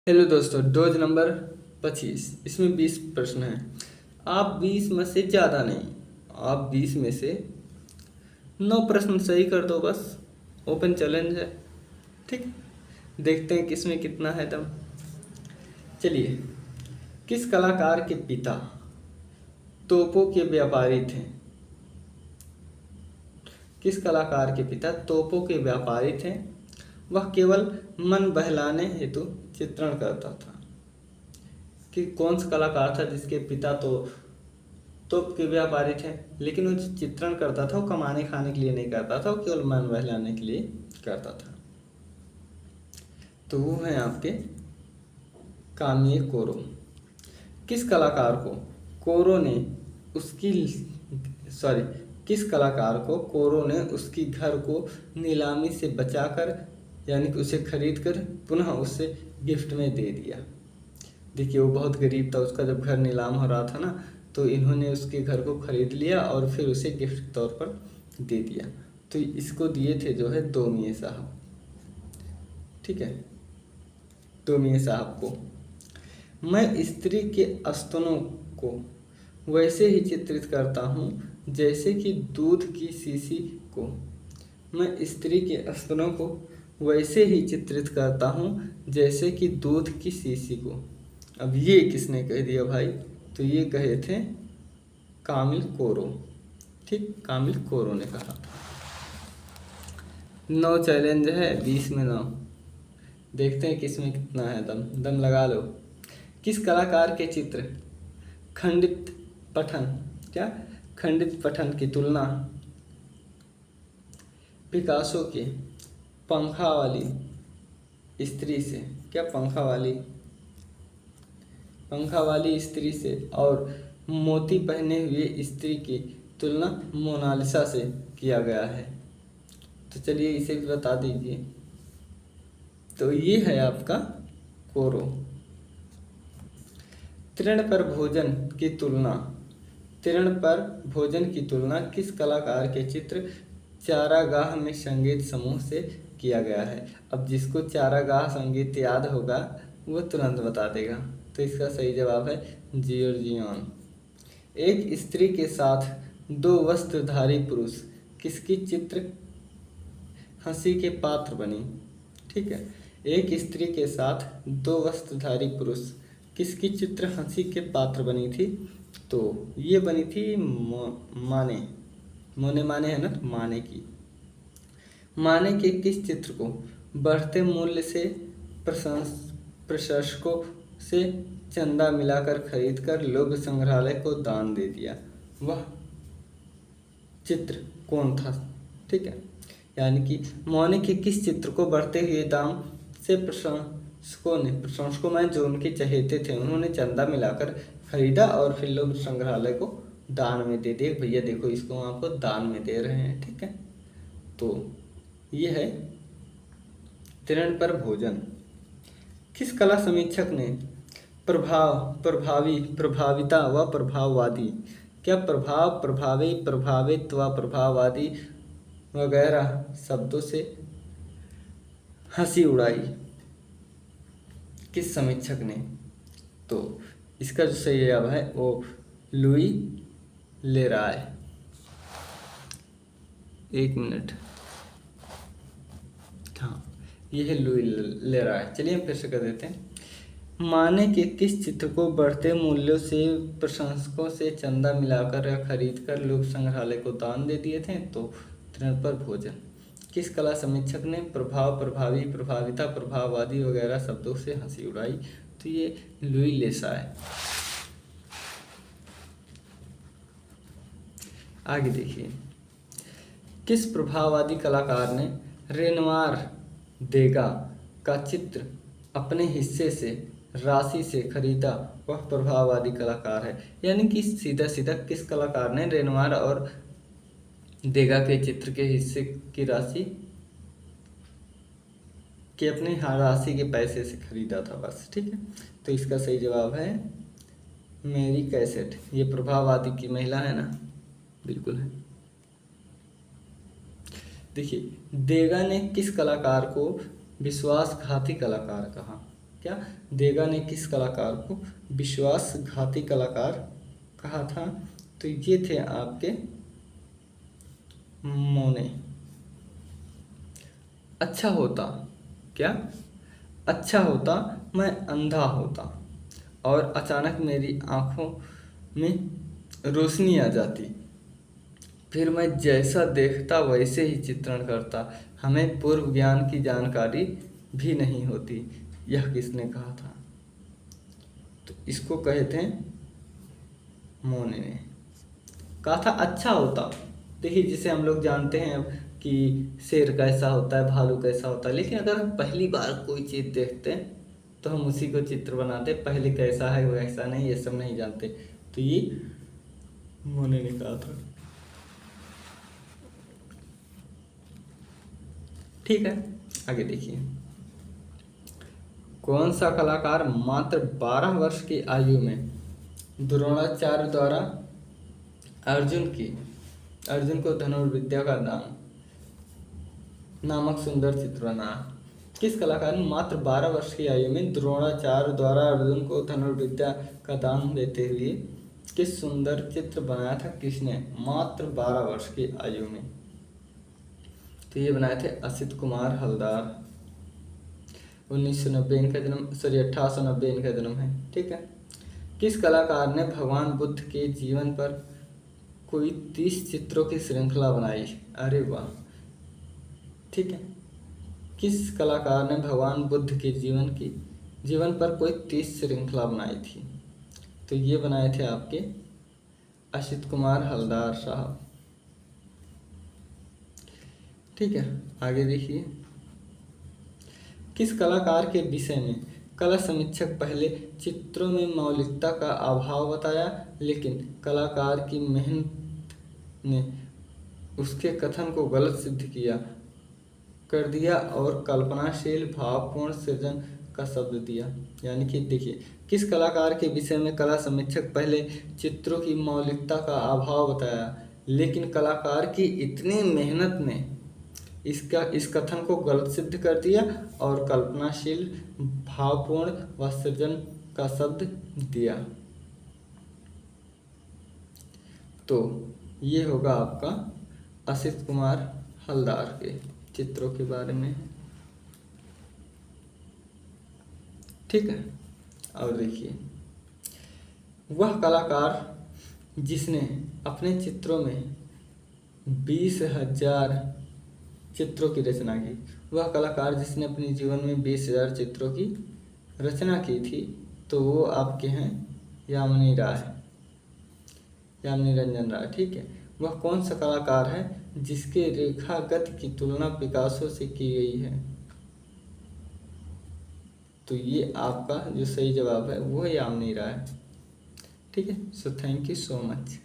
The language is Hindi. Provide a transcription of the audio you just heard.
हेलो दोस्तों, डोज नंबर 25। इसमें 20 प्रश्न हैं। आप 20 में से ज़्यादा नहीं, आप 20 में से 9 प्रश्न सही कर दो बस। ओपन चैलेंज है, ठीक। देखते हैं किसमें कितना है दम। चलिए, किस कलाकार के पिता तोपों के व्यापारी थे? किस कलाकार के पिता तोपों के व्यापारी थे? वह केवल मन बहलाने हेतु चित्रण करता था। कि कौन सा कलाकार था जिसके पिता तो तोप के व्यापारी थे, लेकिन वो जो चित्रण करता था वो कमाने खाने के लिए नहीं करता था, वो केवल मन बहलाने के लिए करता था। तो वो है आपके कामिय कोरो। किस कलाकार को कोरो ने उसकी सॉरी किस कलाकार को कोरो ने उसकी घर को नीलामी से बचाकर, यानी कि उसे खरीद कर पुनः उससे गिफ्ट में दे दिया? देखिए, वो बहुत गरीब था, उसका जब घर नीलाम हो रहा था ना, तो इन्होंने उसके घर को खरीद लिया और फिर उसे गिफ्ट के तौर पर दे दिया। तो इसको दिए थे जो है दोमिये साहब, ठीक है, दोमिये साहब को। मैं स्त्री के स्तनों को वैसे ही चित्रित करता हूँ जैसे कि दूध की शीशी को। मैं स्त्री के स्तनों को वैसे ही चित्रित करता हूँ जैसे कि दूध की शीशी को। अब ये किसने कह दिया भाई? तो ये कहे थे कामिल कोरो, ठीक, कामिल कोरो ने कहा। 9 चैलेंज है, 20 में 9। देखते हैं किसमें कितना है दम। दम लगा लो। किस कलाकार के चित्र खंडित पठन क्या खंडित पठन की तुलना पिकासो के पंखा वाली स्त्री से, क्या पंखा वाली स्त्री से, और मोती पहने हुए स्त्री की तुलना मोनालिसा से किया गया है? तो चलिए इसे भी बता दीजिए। तो ये है आपका कोरो। तृण पर भोजन की तुलना किस कलाकार के चित्र चारागाह में संगीत समूह से किया गया है? अब जिसको चारागाह संगीत याद होगा वो तुरंत बता देगा। तो इसका सही जवाब है जियोर्जियन। एक स्त्री के साथ 2 वस्त्रधारी पुरुष किसकी चित्र हंसी के पात्र बनी? ठीक है, एक स्त्री के साथ 2 वस्त्रधारी पुरुष किसकी चित्र हंसी के पात्र बनी थी? तो ये बनी थी माने है ना, तो माने की। माने के किस चित्र को बढ़ते मूल्य से प्रशंसकों से चंदा मिलाकर खरीद कर लोक संग्रहालय को दान दे दिया? वह चित्र कौन था? ठीक है, यानी कि माने के किस चित्र को बढ़ते हुए दाम से प्रशंसकों में जो उनके चहेते थे उन्होंने चंदा मिलाकर खरीदा और फिर लोग संग्रहालय को दान में दे दिए। भैया देखो, इसको हम आपको दान में दे रहे हैं, ठीक है। तो ये है तृण पर भोजन। किस कला समीक्षक ने प्रभाविता व प्रभाववादी, क्या प्रभाव, प्रभावी, प्रभावित व प्रभाववादी वगैरह शब्दों से हंसी उड़ाई? किस समीक्षक ने? तो इसका जो सही जवाब है वो लुई लेराय। 1 मिनट, हाँ, ये है लुई लेराय। चलिए हम फिर से कर देते हैं। माने के किस चित्र को बढ़ते मूल्यों से प्रशंसकों से चंदा मिलाकर या खरीद कर लोक संग्रहालय को दान दे दिए थे? तो तृण पर भोजन। किस कला समीक्षक ने प्रभाव, प्रभावी, प्रभाविता, प्रभाववादी वगैरह शब्दों से हंसी उड़ाई? तो ये लुई लेसाय। आगे देखिए, किस प्रभाववादी कलाकार ने रेनवार देगा का चित्र अपने हिस्से से राशि से खरीदा? वह प्रभाववादी कलाकार है। यानी कि सीधा सीधा किस कलाकार ने रेनवार और देगा के चित्र के हिस्से की राशि कि अपने राशि के पैसे से खरीदा था, बस, ठीक है। तो इसका सही जवाब है मेरी कैसेट। ये प्रभाववादी की महिला है ना, बिल्कुल है। देखिए, देगा ने किस कलाकार को विश्वासघाती कलाकार कहा? क्या देगा ने किस कलाकार को विश्वासघाती कलाकार कहा था? तो ये थे आपके मोने। अच्छा होता, क्या अच्छा होता मैं अंधा होता और अचानक मेरी आंखों में रोशनी आ जाती, फिर मैं जैसा देखता वैसे ही चित्रण करता, हमें पूर्व ज्ञान की जानकारी भी नहीं होती। यह किसने कहा था? तो इसको कहे थे मोने ने। कहा था अच्छा होता। देखिए, जिसे हम लोग जानते हैं अब कि शेर कैसा होता है, भालू कैसा होता है, लेकिन अगर हम पहली बार कोई चीज़ देखते हैं तो हम उसी को चित्र बनाते, पहले कैसा है वैसा नहीं, ये सब नहीं जानते। तो ये मोने ने कहा था। ठीक है, आगे देखिए। कौन सा कलाकार मात्र 12 वर्ष की आयु में द्रोणाचार्य द्वारा अर्जुन को धनुर्विद्या का दान नामक सुंदर चित्र बना? किस कलाकार ने मात्र 12 वर्ष की आयु में द्रोणाचार्य द्वारा अर्जुन को धनुर्विद्या का दान देते हुए किस सुंदर चित्र बनाया था? किसने मात्र 12 वर्ष की आयु में? तो ये बनाए थे असित कुमार हलदार। 1990 इनका जन्म, 1890 इनका जन्म है। ठीक है। किस कलाकार ने भगवान बुद्ध के जीवन पर कोई 30 चित्रों की श्रृंखला बनाई? अरे वाह। ठीक है। किस कलाकार ने भगवान बुद्ध के जीवन पर कोई 30 श्रृंखला बनाई थी? तो ये बनाए थे आपके असित कुमार हलदार साहब। ठीक है, आगे देखिए। किस कलाकार के विषय में कला समीक्षक पहले चित्रों में मौलिकता का अभाव बताया, लेकिन कलाकार की मेहनत ने उसके कथन को गलत सिद्ध कर दिया और कल्पनाशील भावपूर्ण सृजन का शब्द दिया? यानी कि देखिए, किस कलाकार के विषय में कला समीक्षक पहले चित्रों की मौलिकता का अभाव बताया, लेकिन कलाकार की इतनी मेहनत ने इस कथन को गलत सिद्ध कर दिया और कल्पनाशील भावपूर्ण व सृजन का शब्द दिया? तो ये होगा आपका असित कुमार हलदार के चित्रों के बारे में। ठीक है, और देखिए, वह कलाकार जिसने अपने चित्रों में 20,000 चित्रों की रचना की, वह कलाकार जिसने अपने जीवन में 20,000 चित्रों की रचना की थी, तो वो आपके हैं यामिनी रंजन राय। ठीक है। वह कौन सा कलाकार है जिसके रेखागत की तुलना पिकासो से की गई है? तो ये आपका जो सही जवाब है वो है यामिनी राय। ठीक है। So thank you so much.